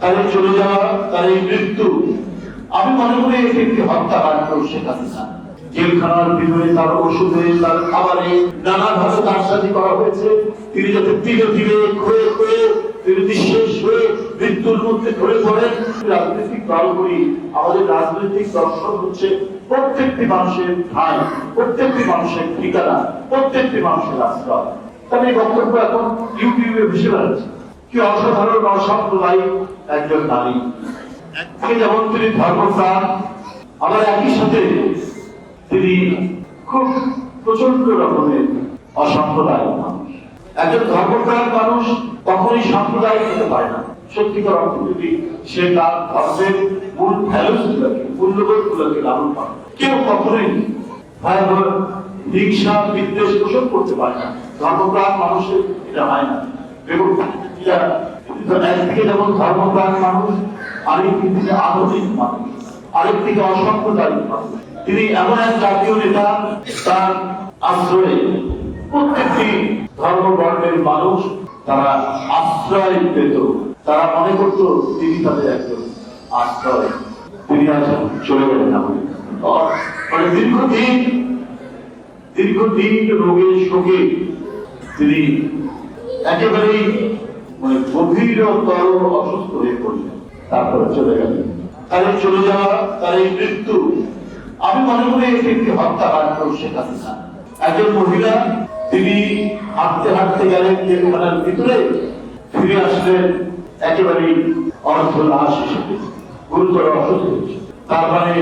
তার চলে যাওয়া, তার এই মৃত্যু, আমি মনে করি এটি একটি হত্যাকাণ্ড। শেখ হাসিনা জেলখানার ভিতরে তার ওষুধে, তার খাবারে নানাভাবে কারসাজি করা হয়েছে। তিনি যাতে ধীরে ধীরে ক্ষয়ে ক্ষয়ে তিনি নিঃশেষ হয়ে মৃত্যুর মধ্যে ধরে পড়েন। রাজনৈতিক দলগুলি, আমাদের রাজনৈতিক দর্শন হচ্ছে প্রত্যেকটি মানুষের ঠাঁই, প্রত্যেকটি মানুষের ঠিকানা, প্রত্যেকটি মানুষের আশ্রয়। তবে এই বক্তব্য এখন ইউটিউবে ভেসে বেড়াচ্ছে। কি অসাধারণ অসাম্প্রদায়িক একজন নারী, একদিকে যেমন তিনি ধর্মপ্রাণ, আবার একই সাথে তিনি খুব প্রচন্ড রকমের অসাম্প্রদায়িক মানুষ। একজন ধর্মপ্রাণ মানুষ কখনোই সাম্প্রদায়িক হতে পারে না। সত্যিকার অর্থ যদি সে তার ধর্মের মূল ভ্যালুস গুলোকে, মূল্যবোধ গুলোকে লালন করে, কেউ কখনোই ভয়াবহ হিংসা বিদ্বেষ পোষণ করতে পারে না। ধর্মপ্রাণ মানুষের এটা হয় না। এবং একদিকে যেমন ধর্মপ্রাণ মানুষ, আরেকদিকে তিনি আধুনিক মানুষ, আরেকদিকে অসাম্প্রদায়িক মানুষ। তিনি এমন এক জাতীয় নেতা, তার আশ্রয়ে প্রত্যেকটি ধর্মবর্ণের মানুষ তারা আশ্রয় পেত। তারা মনে করত তিনি তাদের একজন আশ্রয়। তিনি আজ চলে গেলেন আমাদের। দীর্ঘদিন রোগের শোকে তিনি একেবারেই গভীরতর অসুস্থ হয়ে পড়লেন, তারপরে চলে গেলেন। তার চলে যাওয়া, তার এই মৃত্যু, আমি মনে করি এটি একটি হত্যাকাণ্ড। শেখ হাসিনা একজন মহিলা, তিনি হাঁটতে হাঁটতে গেলেন জেলখানার ভিতরে, ফিরে আসলেন একেবারেই অর্ধলাশ হিসেবে, গুরুতর অসুস্থ হয়েছে। তার মানে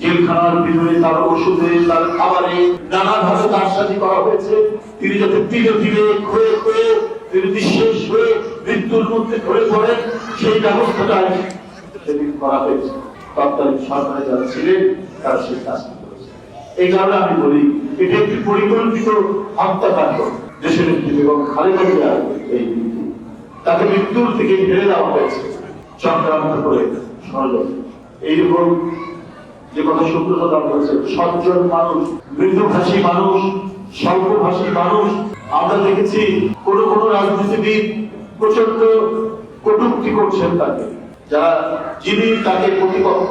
জেলখানার ভিতরে তার ওষুধে, তার খাবারে নানাভাবে কারসাজি করা হয়েছে। তিনি যাতে ধীরে ধীরে ক্ষয়ে ক্ষয়ে তিনি নিঃশেষ হয়ে মৃত্যুর মধ্যে ধরে পড়েন, সেই ব্যবস্থাটাই সেদিন করা হয়েছে। তৎকালীন সরকারে যারা ছিলেন তারা সেই কাজটি করেছে। এই কারণে আমি বলি এটি একটি পরিকল্পিত হত্যাকাণ্ড। দেশের নেত্রী বেগম খালেদা জিয়ার এই মৃত্যু, তাকে মৃত্যুর থেকে ফেলে দেওয়া হয়েছে চক্রান্ত করে, ষড়যন্ত্র। এইরকম যে কথা সুব্রত বলেছে, সজ্জন মানুষ, মৃদুভাষী মানুষ, স্বল্পভাষী মানুষ, আমরা দেখেছি কোন কোন রাজনীতিবিদ প্রচন্ড কটূক্তি করছেন তাকে, যারা যিনি তাকে প্রতিপক্ষ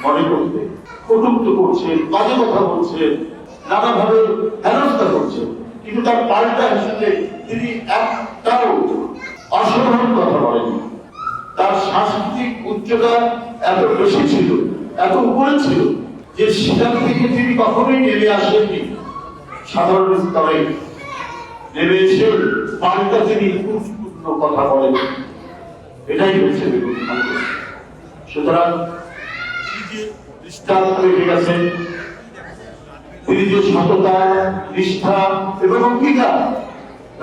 মনে করতে কটূক্ত করছে, বাজে কথা বলছে, নানাভাবে হেনস্থা করছে। কিন্তু তার পাল্টা হিসেবে তিনি একটাও অসাধারণ কথা বলেননি। তার সাংস্কৃতিক উচ্চতা এত বেশি ছিল, এত উপরে ছিল যে সেখান থেকে তিনি কখনোই নেমে আসেননি সাধারণ স্তরে। নেমে এসে পাল্টা তিনি গুরুত্বপূর্ণ কথা বলেন, এটাই হচ্ছে বেগম খালেদা। সুতরাং তিনি যে দৃষ্টান্ত রেখে গেছেন, তিনি যে সততা, নিষ্ঠা এবং অঙ্গীকার,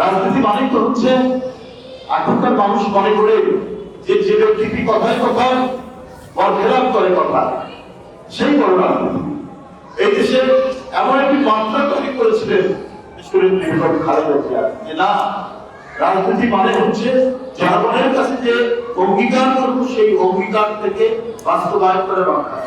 রাজনীতি মানে তো হচ্ছে এখনকার মানুষ মনে করে যে যে ব্যক্তি কথায় কথায় বরখেলাপ করে কথা, সেই বড় রাজনীতি। এই দেশে এমন একটি মাত্রা তৈরি করেছিলেন বেগম খালেদা জিয়া যে না, রাজনীতি মানে হচ্ছে জনগণের কাছে যে অঙ্গীকার করবো সেই অঙ্গীকার থেকে বাস্তবায়ন করে রক্ষা।